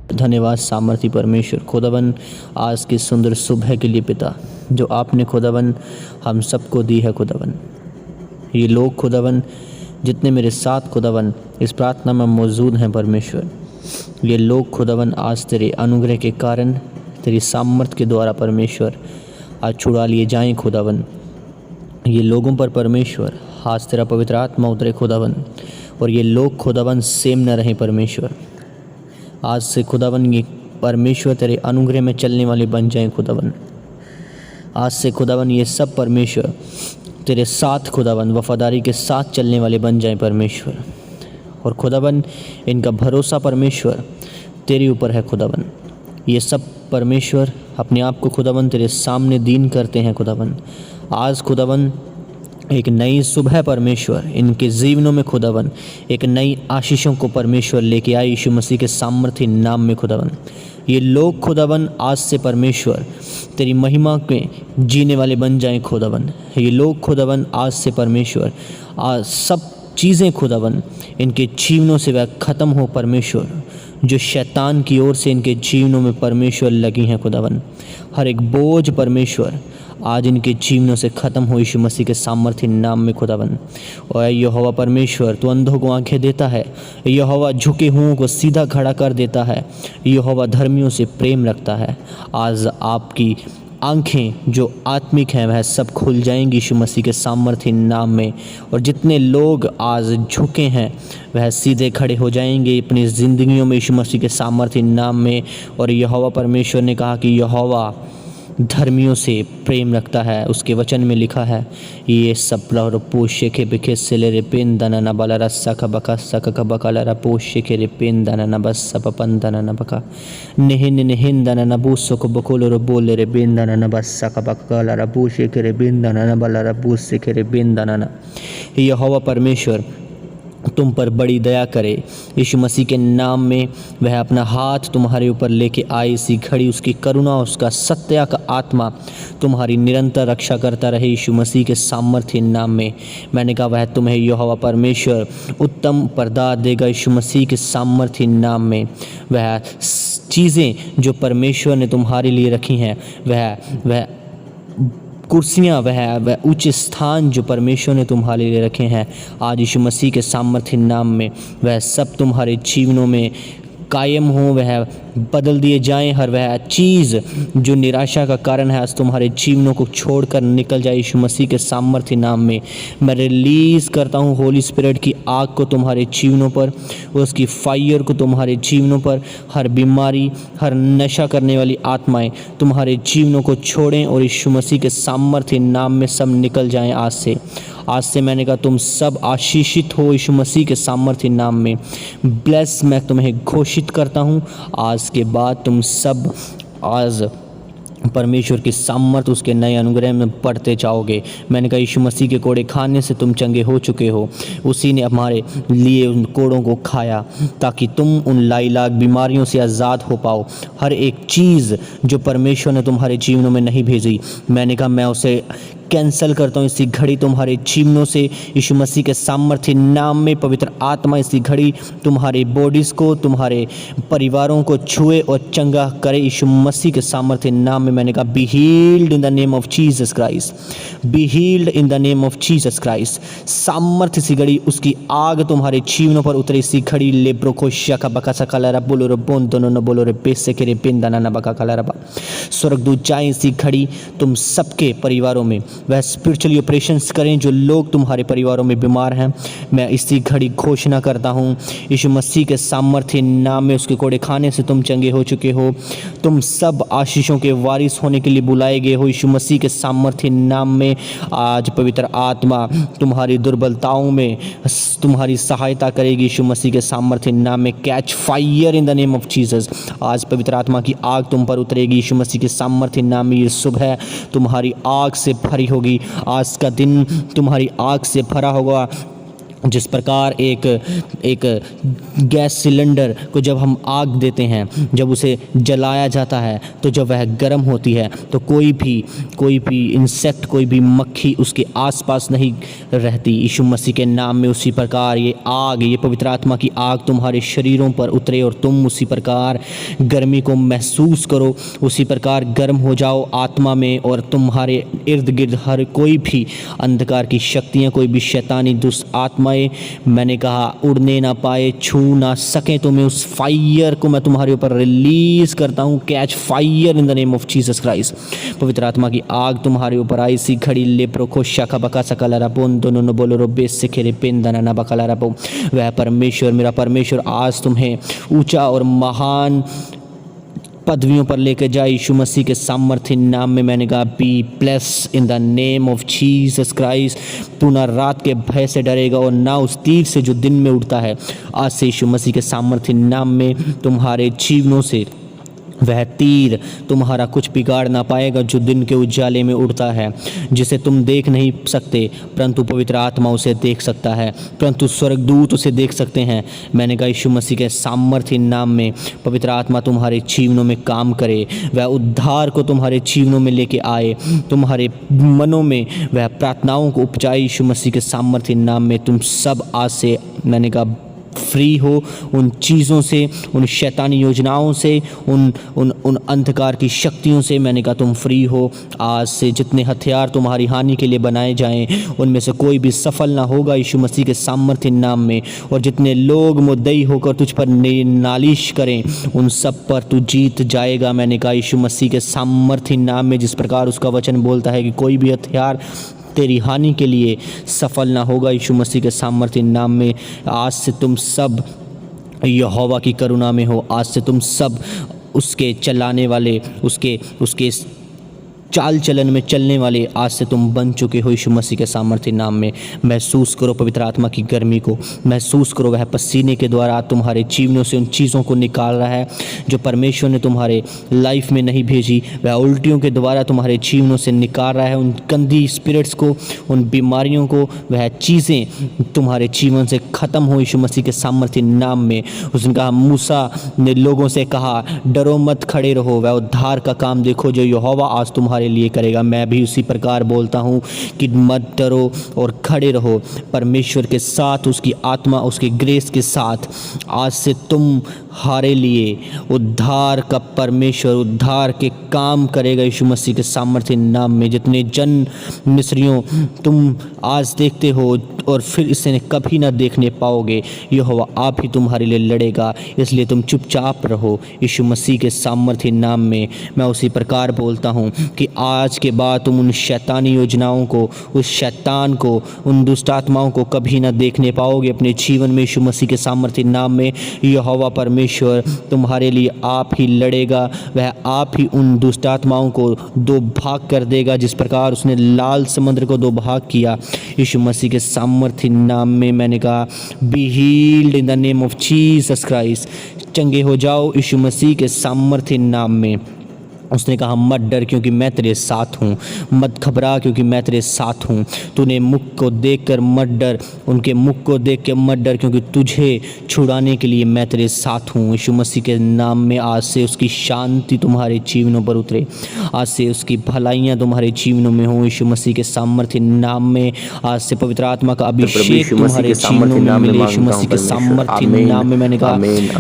धन्यवाद सामर्थी परमेश्वर खुदावन आज की सुंदर सुबह के लिए पिता, जो आपने खुदावन हम सबको दी है खुदावन। ये लोग खुदावन जितने मेरे साथ खुदावन इस प्रार्थना में मौजूद हैं परमेश्वर, ये लोग खुदावन आज तेरे अनुग्रह के कारण, तेरी सामर्थ के द्वारा परमेश्वर आज छुड़ा लिए जाएं खुदावन। ये लोगों पर परमेश्वर आज तेरा पवित्र आत्मा उतरे खुदावन, और ये लोग खुदावन सेम न रहें परमेश्वर। आज से खुदावन ये परमेश्वर तेरे अनुग्रह में चलने वाले बन जाएं खुदावन। आज से खुदावन ये सब परमेश्वर तेरे साथ खुदावन वफादारी के साथ चलने वाले बन जाएं परमेश्वर। और खुदावन इनका भरोसा परमेश्वर तेरे ऊपर है खुदावन। ये सब परमेश्वर अपने आप को खुदावन तेरे सामने दीन करते हैं खुदावन। आज खुदावन एक नई सुबह परमेश्वर इनके जीवनों में खुदावन एक नई आशीषों को परमेश्वर लेके आए यीशु मसीह के सामर्थ्य नाम में खुदावन। ये लोग खुदावन आज से परमेश्वर तेरी महिमा में जीने वाले बन जाएं खुदावन। ये लोग खुदावन आज से परमेश्वर आज सब चीज़ें खुदावन इनके जीवनों से वह ख़त्म हो परमेश्वर, जो शैतान की ओर से इनके जीवनों में परमेश्वर लगी हैं खुदावन। हर एक बोझ परमेश्वर आज इनके जीवनों से ख़त्म हो यीशु मसीह के सामर्थ्य नाम में खुदावन। और यहोवा परमेश्वर तो अंधों को आंखें देता है, यहोवा झुके हुओं को सीधा खड़ा कर देता है, यहोवा धर्मियों से प्रेम रखता है। आज आपकी आंखें जो आत्मिक हैं वह सब खुल जाएंगी यीशु मसीह के सामर्थ्य नाम में। और जितने लोग आज झुके हैं वह सीधे खड़े हो जाएंगे अपनी ज़िंदगियों में यीशु मसीह के सामर्थ्य नाम में। और यहोवा परमेश्वर ने कहा कि यहोवा धर्मियों से प्रेम रखता है। उसके वचन में लिखा है, ये सब पोषे के बिखे सिले रे पेन दाना न बला रस्सा का बका सका का बकाला रा पोषे के रे पेन दाना न बस सपन दाना न बका निहिन दाना न बूसो को बकोलो रो बोले रे बेन दाना न बस सका बकाला रा पोषे के रे बेन दाना न बला रा बूसे के रे बेन दाना न। यहोवा परमेश्वर तुम पर बड़ी दया करे यीशु मसीह के नाम में। वह अपना हाथ तुम्हारे ऊपर लेके आए इसी घड़ी, उसकी करुणा उसका सत्या का आत्मा तुम्हारी निरंतर रक्षा करता रहे यीशु मसीह के सामर्थ्य नाम में। मैंने कहा वह तुम्हें यहोवा परमेश्वर उत्तम प्रदान देगा यीशु मसीह के सामर्थ्य नाम में। वह चीज़ें जो परमेश्वर ने तुम्हारे लिए रखी हैं, वह कुर्सियाँ, वह उच्च स्थान जो परमेश्वर ने तुम्हारे लिए रखे हैं, आज यीशु मसीह के सामर्थ्य नाम में वह सब तुम्हारे जीवनों में कायम हो, वह बदल दिए जाएं। हर वह चीज़ जो निराशा का कारण है आज तुम्हारे जीवनों को छोड़कर निकल जाए यीशु मसीह के सामर्थ्य नाम में। मैं रिलीज़ करता हूँ होली स्पिरिट की आग को तुम्हारे जीवनों पर, उसकी फायर को तुम्हारे जीवनों पर। हर बीमारी, हर नशा करने वाली आत्माएं तुम्हारे जीवनों को छोड़ें और यीशु मसीह के सामर्थ्य नाम में सब निकल जाएं आज से। आज से मैंने कहा तुम सब आशीषित हो यीशु मसीह के सामर्थ्य नाम में। ब्लेस मैं तुम्हें घोषित करता हूँ, आज के बाद तुम सब आज परमेश्वर की सामर्थ उसके नए अनुग्रह में पढ़ते जाओगे। मैंने कहा यीशु मसीह के कोड़े खाने से तुम चंगे हो चुके हो, उसी ने हमारे लिए उन कोड़ों को खाया ताकि तुम उन लाइलाज बीमारियों से आज़ाद हो पाओ। हर एक चीज़ जो परमेश्वर ने तुम्हारे जीवनों में नहीं भेजी, मैंने कहा मैं उसे कैंसल करता हूँ इसी घड़ी तुम्हारे जीवनों से यीशु मसीह के सामर्थ्य नाम में। पवित्र आत्मा इसी घड़ी तुम्हारे बॉडीज़ को, तुम्हारे परिवारों को छुए और चंगा करे यीशु मसीह के सामर्थ्य नाम में। मैंने कहा be healed in the name of Jesus Christ, B healed in the name of Jesus Christ. सामर्थ्य इसी घड़ी उसकी आग तुम्हारे जीवनों पर उतरे इसी घड़ी। लेब्रो को शका बका सकला बोलो रे बोन दोनों न बोलो रे बेसे के रे बिन दाना न बका कला रबा। स्वर्गदूत जाएं इसी घड़ी तुम सबके परिवारों में, वह स्पिरिचुअली ऑपरेशंस करें जो लोग तुम्हारे परिवारों में बीमार हैं। मैं इसी घड़ी घोषणा करता हूँ यीशु मसीह के सामर्थ्य नाम में, उसके कोड़े खाने से तुम चंगे हो चुके हो। तुम सब आशीषों के वारिस होने के लिए बुलाए गए हो यीशु मसीह के सामर्थ्य नाम में। आज पवित्र आत्मा तुम्हारी दुर्बलताओं में तुम्हारी सहायता करेगी यीशु मसीह के सामर्थ्य नाम में। Catch fire in the name of Jesus. आज पवित्र आत्मा की आग तुम पर उतरेगी यीशु मसीह के सामर्थ्य नाम में। ये सुबह तुम्हारी आग से भरी होगी, आज का दिन तुम्हारी आग से भरा होगा। जिस प्रकार एक गैस सिलेंडर को जब हम आग देते हैं, जब उसे जलाया जाता है तो जब वह गर्म होती है तो कोई भी इंसेक्ट, कोई भी मक्खी उसके आसपास नहीं रहती। यीशु मसीह के नाम में उसी प्रकार ये आग, ये पवित्र आत्मा की आग तुम्हारे शरीरों पर उतरे और तुम उसी प्रकार गर्मी को महसूस करो, उसी प्रकार गर्म हो जाओ आत्मा में, और तुम्हारे इर्द गिर्द हर कोई भी अंधकार की शक्तियाँ, कोई भी शैतानी दुष्ट आत्माएं, मैंने कहा उड़ने ना पाए, छू ना सके तुम्हें। उस फायर को मैं तुम्हारे ऊपर रिलीज करता हूँ। Catch fire in the name of Jesus Christ. पवित्र आत्मा की आग तुम्हारे ऊपर आई सी खड़ी ले प्रोखो शाखा बका सकला रपोन दोनों न बोलो रो बेस से खेरे पेन दना ना बकला रपो। वह परमेश्वर, मेरा परमेश्वर आज तुम्हें ऊंचा और महान पदवियों पर लेकर जाए यीशु मसीह के सामर्थ्य नाम में। मैंने कहा be bless in the name of Jesus Christ. तू ना रात के भय से डरेगा और ना उस तीर से जो दिन में उड़ता है। आज से यीशु मसीह के सामर्थ्य नाम में तुम्हारे जीवनों से वह तीर तुम्हारा कुछ बिगाड़ ना पाएगा जो दिन के उजाले में उड़ता है, जिसे तुम देख नहीं सकते परंतु पवित्र आत्मा उसे देख सकता है, परंतु स्वर्गदूत उसे देख सकते हैं। मैंने कहा यीशु मसीह के सामर्थ्य नाम में पवित्र आत्मा तुम्हारे जीवनों में काम करे, वह उद्धार को तुम्हारे जीवनों में लेके आए, तुम्हारे मनों में वह प्रार्थनाओं को उपजाए यीशु मसीह के सामर्थ्य नाम में। तुम सब आज से, मैंने कहा, फ्री हो उन चीज़ों से, उन शैतानी योजनाओं से, उन अंधकार की शक्तियों से। मैंने कहा तुम फ्री हो आज से। जितने हथियार तुम्हारी हानि के लिए बनाए जाएं उनमें से कोई भी सफल ना होगा यीशु मसीह के सामर्थ्य नाम में। और जितने लोग मुद्दई होकर तुझ पर नालिश करें उन सब पर तू जीत जाएगा। मैंने कहा यीशु मसीह के सामर्थ्य नाम में, जिस प्रकार उसका वचन बोलता है कि कोई भी हथियार तेरी हानि के लिए सफल ना होगा यीशु मसीह के सामर्थ्य नाम में। आज से तुम सब यहोवा की करुणा में हो। आज से तुम सब उसके चलाने वाले, उसके चाल चलन में चलने वाले आज से तुम बन चुके हो यीशु मसीह के सामर्थ्य नाम में। महसूस करो पवित्र आत्मा की गर्मी को, महसूस करो वह पसीने के द्वारा तुम्हारे जीवनों से उन चीज़ों को निकाल रहा है जो परमेश्वर ने तुम्हारे लाइफ में नहीं भेजी। वह उल्टियों के द्वारा तुम्हारे जीवनों से निकाल रहा है उन गंदी स्पिरिट्स को, उन बीमारियों को। वह चीज़ें तुम्हारे जीवन से ख़त्म हो यीशु मसीह के सामर्थ्य नाम में। उसने कहा, मूसा ने लोगों से कहा डरो मत, खड़े रहो, वह उद्धार का काम देखो जो यहोवा आज तुम्हारे लिए करेगा। मैं भी उसी प्रकार बोलता हूँ कि मत डरो और खड़े रहो परमेश्वर के साथ, उसकी आत्मा, उसके ग्रेस के साथ। आज से तुम हारे लिए उद्धार का परमेश्वर उद्धार के काम करेगा यीशु मसीह के सामर्थ्य नाम में। जितने जन मिस्रियों तुम आज देखते हो और फिर इसे कभी ना देखने पाओगे, यहोवा आप ही तुम्हारे लिए लड़ेगा। इसलिए तुम चुपचाप रहो यीशु मसीह के सामर्थ्य नाम में। मैं उसी प्रकार बोलता हूँ कि आज के बाद तुम उन शैतानी योजनाओं को, उस शैतान को, उन दुष्ट आत्माओं को कभी ना देखने पाओगे अपने जीवन में यीशु मसीह के सामर्थ्य नाम में। यहोवा परमेश्वर तुम्हारे लिए आप ही लड़ेगा। वह आप ही उन दुष्ट आत्माओं को दो भाग कर देगा, जिस प्रकार उसने लाल समुद्र को दो भाग किया यीशु मसीह के सामर्थ्य नाम में। मैंने कहा be healed in the name of Jesus Christ. चंगे हो जाओ यीशु मसीह के सामर्थ्य नाम में। उसने कहा मत डर क्योंकि मैं तेरे साथ हूँ, मत घबरा क्योंकि मैं तेरे साथ हूँ। तूने मुख को देखकर मत डर, उनके मुख को देख के मत डर, क्योंकि तुझे छुड़ाने के लिए मैं तेरे साथ हूँ। यीशु मसीह के नाम में आज से उसकी शांति तुम्हारे जीवनों पर उतरे, आज से उसकी भलाइयाँ तुम्हारे जीवनों में हो यीशु मसीह के सामर्थ्य नाम में। आज से पवित्र आत्मा का अभिषेक तुम्हारे जीवनों में मिले यीशु मसीह के सामर्थ्य नाम में। मैंने कहा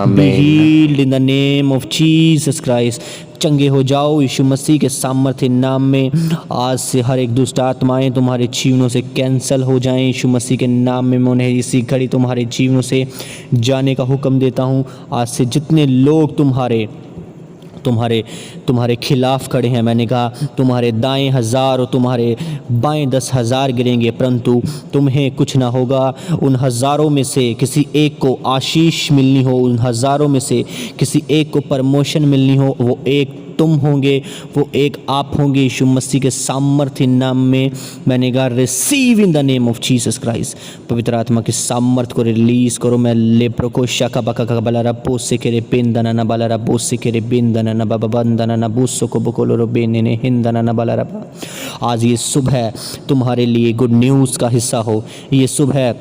be healed in the name of Jesus Christ. चंगे हो जाओ यीशु मसीह के सामर्थ्य नाम में। आज से हर एक दुष्ट आत्माएं तुम्हारे जीवनों से कैंसल हो जाएं यीशु मसीह के नाम में। मैं उन्हें इसी घड़ी तुम्हारे जीवनों से जाने का हुक्म देता हूं। आज से जितने लोग तुम्हारे खिलाफ खड़े हैं, मैंने कहा तुम्हारे दाएं 1000 और तुम्हारे बाएं 10,000 गिरेंगे, परंतु तुम्हें कुछ ना होगा। उन हज़ारों में से किसी एक को आशीष मिलनी हो, उन हज़ारों में से किसी एक को प्रमोशन मिलनी हो, वो एक तुम होंगे, वो एक आप होंगे यीशु मसीह के सामर्थ्य नाम में। मैंने कहा receive in the name of Jesus Christ. पवित्र आत्मा के सामर्थ्य को रिलीज करो। मैं लेप्रो को शाखा बका का बला रबो से केरे पेन दना ना बला रबो से केरे बेन दना ना बाबा बंदना ना बूसो को बकोलो रो बेन ने हिंदना ना बला रबा। आज ये सुबह तुम्हारे लिए गुड न्यूज़ का हिस्सा हो। ये सुबह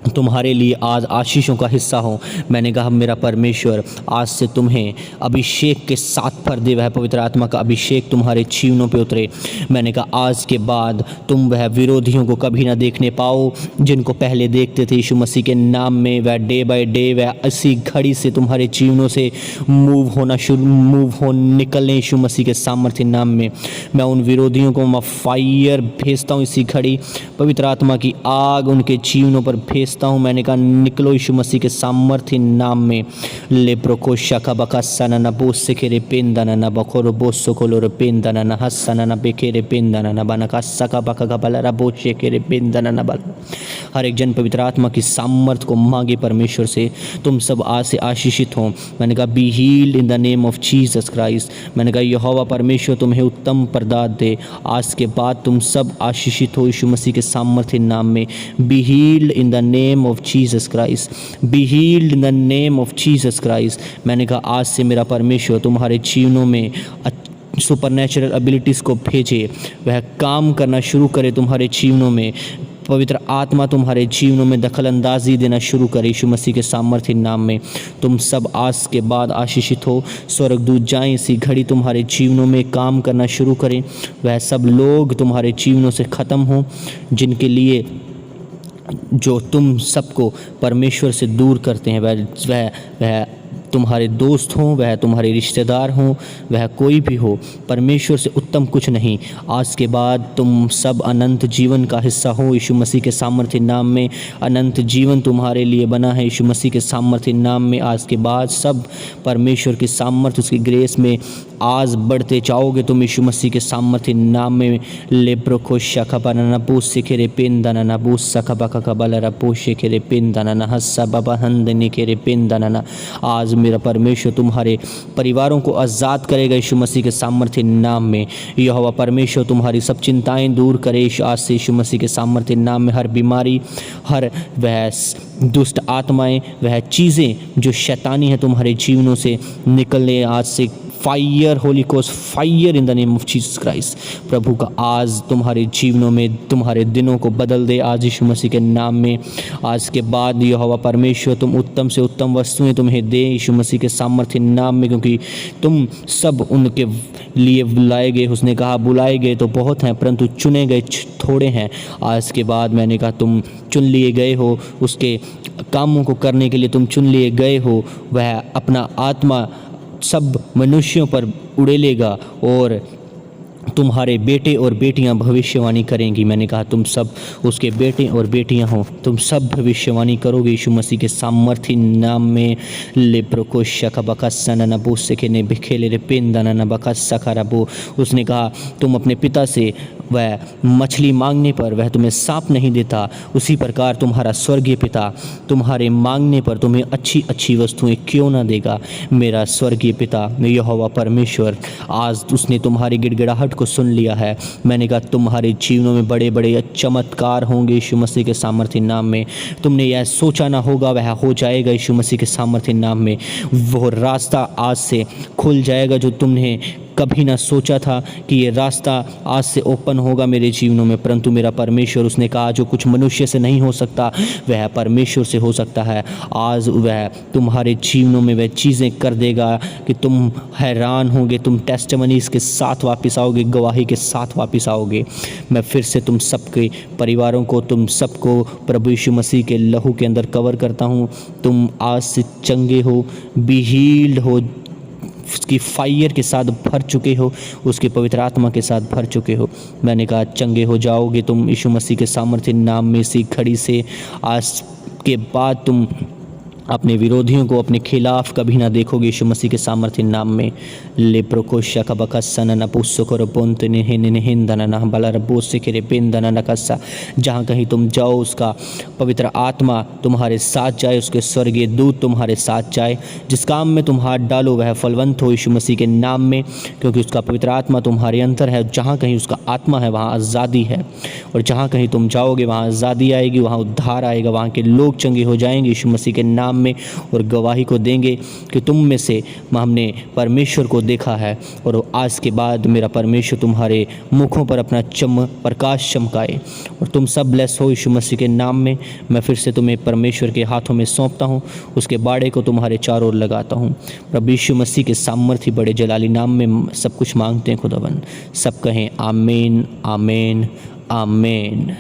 तुम्हारे लिए आज आशीषों का हिस्सा हो। मैंने कहा मेरा परमेश्वर आज से तुम्हें अभिषेक के साथ भर दे, वह पवित्र आत्मा का अभिषेक तुम्हारे जीवनों पे उतरे। मैंने कहा आज के बाद तुम वह विरोधियों को कभी ना देखने पाओ जिनको पहले देखते थे यीशु मसीह के नाम में। वह डे बाय डे वह इसी घड़ी से तुम्हारे जीवनों से मूव हो निकलने यीशु मसीह के सामर्थ्य नाम में। मैं उन विरोधियों को मैं फायर भेजता हूँ इसी घड़ी, पवित्र आत्मा की आग उनके जीवनों पर भेजता हूँ। मैंने कहा निकलो यीशु मसीह के सामर्थ्य नाम में। ले प्रोकोशा का बकासना न बोस से खेरे पेंदना न बखोरो बोसो कोलोर पेंदना न हसना न बेखेरे पेंदना न बनका सका बका का बलरा बोशे खेरे पेंदना न बल। हर एक जन पवित्र आत्मा की सामर्थ को मांगे परमेश्वर से। तुम सब आज से आशीषित हो। मैंने कहा be healed in the name of Jesus Christ. मैंने कहा यहोवा परमेश्वर तुम्हें उत्तम प्रदान दे। आज के बाद तुम सब आशीषित हो यीशु मसीह के सामर्थ्य नाम में। B healed in the name of Jesus Christ, B healed in the name of Jesus Christ. मैंने कहा आज से मेरा परमेश्वर तुम्हारे जीवनों में सुपरनैचुरल एबिलिटीज़ को भेजे, वह काम करना शुरू करे तुम्हारे जीवनों में। पवित्र आत्मा तुम्हारे जीवनों में दखल अंदाजी देना शुरू करे यीशु मसीह के सामर्थ्य नाम में। तुम सब आज के बाद आशीषित हो। स्वर्गदूत जाएं इसी घड़ी तुम्हारे जीवनों में काम करना शुरू करें। वह सब लोग तुम्हारे जीवनों से ख़त्म हों जिनके लिए जो तुम सबको परमेश्वर से दूर करते हैं। वह तुम्हारे दोस्त हों, वह तुम्हारे रिश्तेदार हों, वह कोई भी हो, परमेश्वर से उत्तम कुछ नहीं। आज के बाद तुम सब अनंत जीवन का हिस्सा हो यीशु मसीह के सामर्थ्य नाम में। अनंत जीवन तुम्हारे लिए बना है यीशु मसीह के सामर्थ्य नाम में। आज के बाद सब परमेश्वर की सामर्थ्य उसकी ग्रेस में आज बढ़ते जाओगे तुम यीशु मसीह के सामर्थ्य नाम में। लेब्रो शाखा बनाना पूछ से खेरे पेन दाना बूस सखा बका का बलरा पोषे खेरे पेन दाना हस्सा बाबा हंदने खेरे पेन दाना। आज मेरा परमेश्वर तुम्हारे परिवारों को आज़ाद करेगा यीशु मसीह के सामर्थ्य नाम में। यहोवा परमेश्वर तुम्हारी सब चिंताएं दूर करे आज से यीशु मसीह के सामर्थ्य नाम में। हर बीमारी, हर वह दुष्ट आत्माएं, वह चीज़ें जो शैतानी है तुम्हारे जीवनों से निकलने आज से। Fire, holy ghost fire in the name of Jesus Christ. प्रभु का आज तुम्हारे जीवनों में तुम्हारे दिनों को बदल दे आज यीशु मसीह के नाम में। आज के बाद यहोवा परमेश्वर तुम उत्तम से उत्तम वस्तुएं तुम्हें दे यीशु मसीह के सामर्थ्य नाम में, क्योंकि तुम सब उनके लिए बुलाए गए। उसने कहा बुलाए गए तो बहुत हैं परंतु चुने गए थोड़े हैं। आज के बाद मैंने कहा तुम चुन लिए गए हो, उसके कामों को करने के लिए तुम चुन लिए गए हो। वह अपना आत्मा सब मनुष्यों पर उड़ेलेगा और तुम्हारे बेटे और बेटियां भविष्यवाणी करेंगी। मैंने कहा तुम सब उसके बेटे और बेटियां हो, तुम सब भविष्यवाणी करोगे यीशु मसीह के सामर्थ्य नाम में। लेब्रो शका बका सना बो सके ने बिखेले रे पेंदना न बका सखाराबो। उसने कहा तुम अपने पिता से वह मछली मांगने पर वह तुम्हें सांप नहीं देता, उसी प्रकार तुम्हारा स्वर्गीय पिता तुम्हारे मांगने पर तुम्हें अच्छी अच्छी वस्तुएं क्यों ना देगा। मेरा स्वर्गीय पिता यहोवा परमेश्वर आज उसने तुम्हारी गिड़गिड़ाहट को सुन लिया है। मैंने कहा तुम्हारे जीवनों में बड़े बड़े चमत्कार होंगे यीशु मसीह के सामर्थ्य नाम में। तुमने यह सोचा ना होगा वह हो जाएगा यीशु मसीह के सामर्थ्य नाम में। वो रास्ता आज से खुल जाएगा जो तुमने कभी ना सोचा था कि ये रास्ता आज से ओपन होगा मेरे जीवनों में। परंतु मेरा परमेश्वर उसने कहा जो कुछ मनुष्य से नहीं हो सकता वह परमेश्वर से हो सकता है। आज वह तुम्हारे जीवनों में वह चीज़ें कर देगा कि तुम हैरान होगे। तुम टेस्टिमनीज़ के साथ वापस आओगे, गवाही के साथ वापस आओगे। मैं फिर से तुम सबके परिवारों को, तुम सबको प्रभु यीशु मसीह के लहू के अंदर कवर करता हूँ। तुम आज से चंगे हो, बी हील्ड हो, उसकी फायर के साथ भर चुके हो, उसके पवित्र आत्मा के साथ भर चुके हो। मैंने कहा चंगे हो जाओगे तुम यीशु मसीह के सामर्थ्य नाम में। इसी घड़ी से आज के बाद तुम अपने विरोधियों को अपने खिलाफ कभी ना देखोगे यीशु मसीह के सामर्थ्य नाम में। लेप्रोकोशा का बकस्सा न पुस्सो करो पोंत निहिंदन न बलरबो से के पेंदन न कस्सा। जहाँ कहीं तुम जाओ उसका पवित्र आत्मा तुम्हारे साथ जाए, उसके स्वर्गीय दूत तुम्हारे साथ जाए। जिस काम में तुम हाथ डालो वह फलवंत हो यीशु मसीह के नाम में, क्योंकि उसका पवित्र आत्मा तुम्हारे अंदर है। जहाँ कहीं उसका आत्मा है वहाँ आज़ादी है, और जहाँ कहीं तुम जाओगे वहाँ आज़ादी आएगी, वहाँ उद्धार आएगा, वहाँ के लोग चंगे हो जाएंगे यीशु मसीह के नाम नाम में और गवाही को देंगे कि तुम में से हमने परमेश्वर को देखा है, और आज के बाद मेरा परमेश्वर तुम्हारे मुखों पर अपना प्रकाश चमकाए। और तुम सब ब्लेस हो यीशु मसीह के नाम में। मैं फिर से तुम्हें परमेश्वर के हाथों में सौंपता हूँ, उसके बाड़े को तुम्हारे चारों ओर लगाता हूँ। प्रभु यीशु मसीह के सामर्थ्य बड़े जलाली नाम में सब कुछ मांगते हैं खुदावन। सब कहें आमीन, आमीन, आमीन।